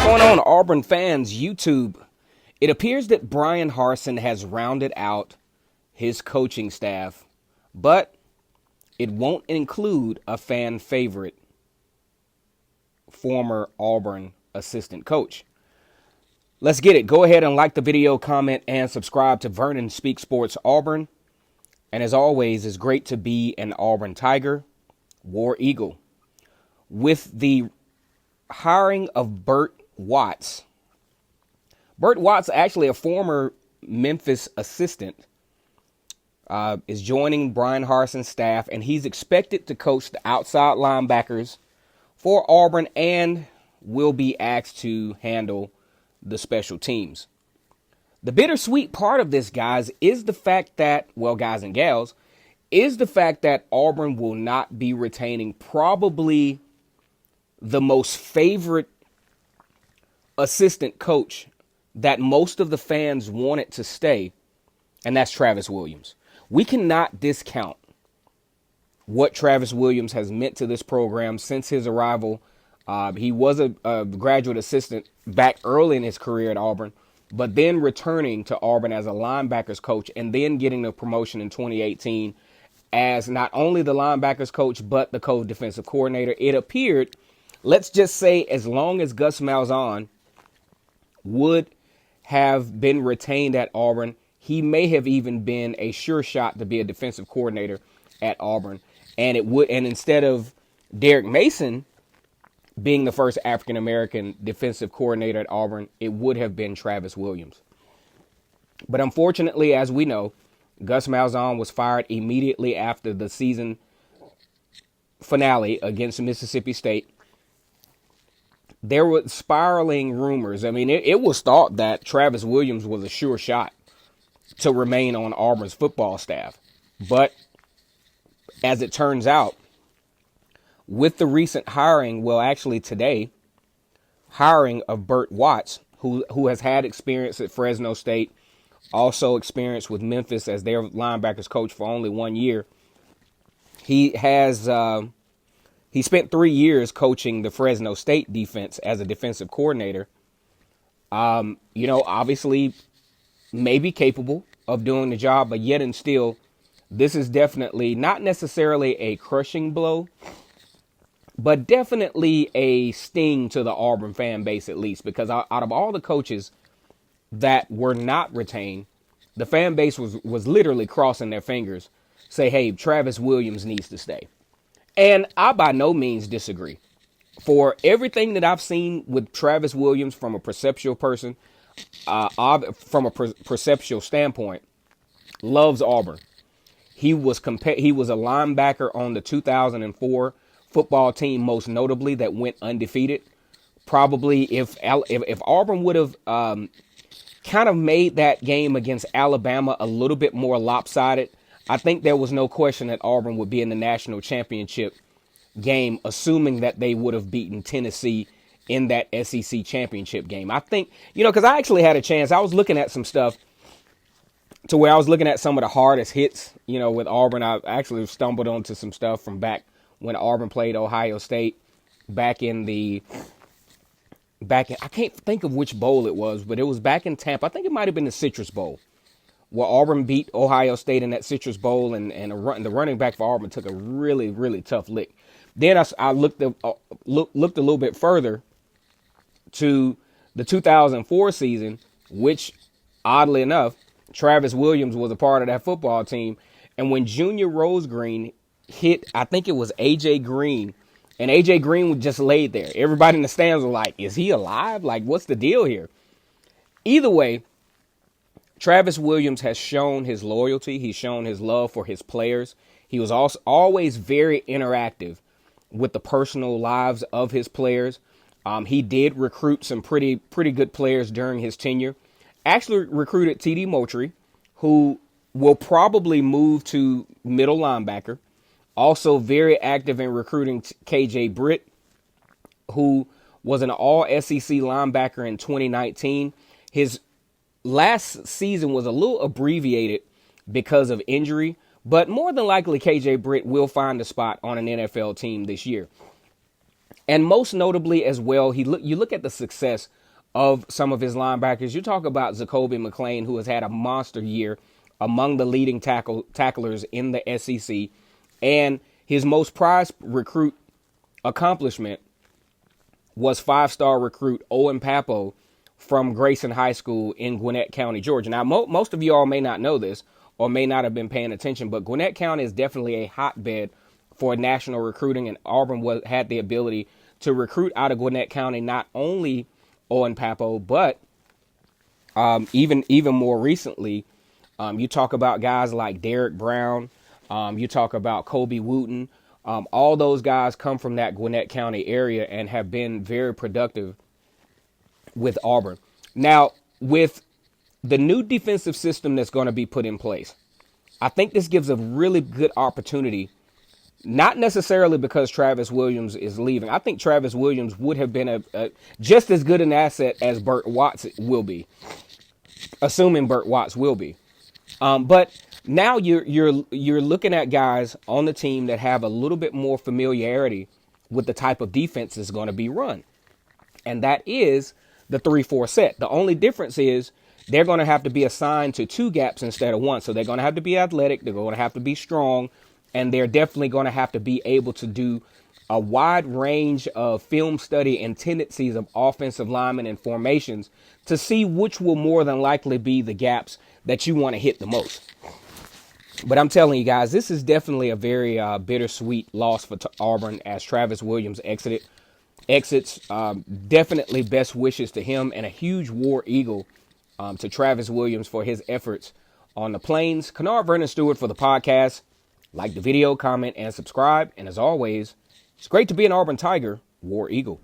going on, Auburn fans? YouTube. It appears that Brian Harsin has rounded out his coaching staff, but it won't include a fan favorite, former Auburn assistant coach. Let's get it. Go ahead and like the video, comment, and subscribe to Vernon Speak Sports Auburn. And as always, it's great to be an Auburn Tiger, War Eagle. With the hiring of Burt Watts. Burt Watts, actually a former Memphis assistant, is joining Brian Harsin's staff, and he's expected to coach the outside linebackers for Auburn and will be asked to handle the special teams. The bittersweet part of this, guys, is the fact that, well, guys and gals, is the fact that Auburn will not be retaining probably the most favorite assistant coach that most of the fans wanted to stay, and that's Travis Williams. We cannot discount what Travis Williams has meant to this program since his arrival. He was a graduate assistant back early in his career at Auburn, but then returning to Auburn as a linebackers coach and then getting the promotion in 2018 as not only the linebackers coach, but the co-defensive coordinator. It appeared, let's just say, as long as Gus Malzahn would have been retained at Auburn, he may have even been a sure shot to be a defensive coordinator at Auburn. And instead of Derek Mason being the first African-American defensive coordinator at Auburn, it would have been Travis Williams. But unfortunately, as we know, Gus Malzahn was fired immediately after the season finale against Mississippi State. There were spiraling rumors. I mean, it was thought that Travis Williams was a sure shot to remain on Auburn's football staff. But as it turns out, with the recent hiring, well, actually today, hiring of Burt Watts, who has had experience at Fresno State, also experience with Memphis as their linebackers coach for only 1 year. He spent 3 years coaching the Fresno State defense as a defensive coordinator. Obviously maybe capable of doing the job, but yet and still, this is definitely not necessarily a crushing blow, but definitely a sting to the Auburn fan base, at least, because out of all the coaches that were not retained, the fan base was literally crossing their fingers, say, hey, Travis Williams needs to stay. And I by no means disagree. For everything that I've seen with Travis Williams from a perceptual person, from a perceptual standpoint, loves Auburn. He was a linebacker on the 2004 football team, most notably, that went undefeated. Probably if Auburn would have kind of made that game against Alabama a little bit more lopsided, I think there was no question that Auburn would be in the national championship game, assuming that they would have beaten Tennessee in that SEC championship game. I think, because I actually had a chance. I was looking at some stuff to where I was looking at some of the hardest hits, with Auburn. I actually stumbled onto some stuff from back when Auburn played Ohio State I can't think of which bowl it was, but it was back in Tampa. I think it might have been the Citrus Bowl, where Auburn beat Ohio State in that Citrus Bowl, and the running back for Auburn took a really, really tough lick. Then I looked a little bit further to the 2004 season, which, oddly enough, Travis Williams was a part of that football team. And when Junior Rosegreen hit, I think it was A.J. Green, and A.J. Green was just laid there. Everybody in the stands were like, is he alive? Like, what's the deal here? Either way, Travis Williams has shown his loyalty. He's shown his love for his players. He was also always very interactive with the personal lives of his players. He did recruit some pretty good players during his tenure. Actually recruited T.D. Moultrie, who will probably move to middle linebacker. Also very active in recruiting K.J. Britt, who was an all-SEC linebacker in 2019. His last season was a little abbreviated because of injury, but more than likely KJ Britt will find a spot on an NFL team this year. And most notably as well, you look at the success of some of his linebackers. You talk about Zacoby McClain, who has had a monster year among the leading tacklers in the SEC. And his most prized recruit accomplishment was five-star recruit Owen Papo from Grayson High School in Gwinnett County, Georgia. Now, most of you all may not know this or may not have been paying attention, but Gwinnett County is definitely a hotbed for national recruiting, and Auburn had the ability to recruit out of Gwinnett County not only Owen Papo, but even more recently, you talk about guys like Derek Brown, you talk about Kobe Wooten. All those guys come from that Gwinnett County area and have been very productive with Auburn. Now, with the new defensive system that's going to be put in place, I think this gives a really good opportunity, not necessarily because Travis Williams is leaving. I think Travis Williams would have been a just as good an asset as Burt Watts will be, assuming Burt Watts will be. But now you're looking at guys on the team that have a little bit more familiarity with the type of defense that's going to be run. And that is the 3-4 set. The only difference is they're going to have to be assigned to two gaps instead of one. So they're going to have to be athletic. They're going to have to be strong. And they're definitely going to have to be able to do a wide range of film study and tendencies of offensive linemen and formations to see which will more than likely be the gaps that you want to hit the most. But I'm telling you guys, this is definitely a very bittersweet loss for Auburn as Travis Williams exits. Definitely best wishes to him, and a huge War Eagle to Travis Williams for his efforts on the Plains. Kennard Vernon Stewart for the podcast. Like the video, comment, and subscribe. And as always, it's great to be an Auburn Tiger, War Eagle.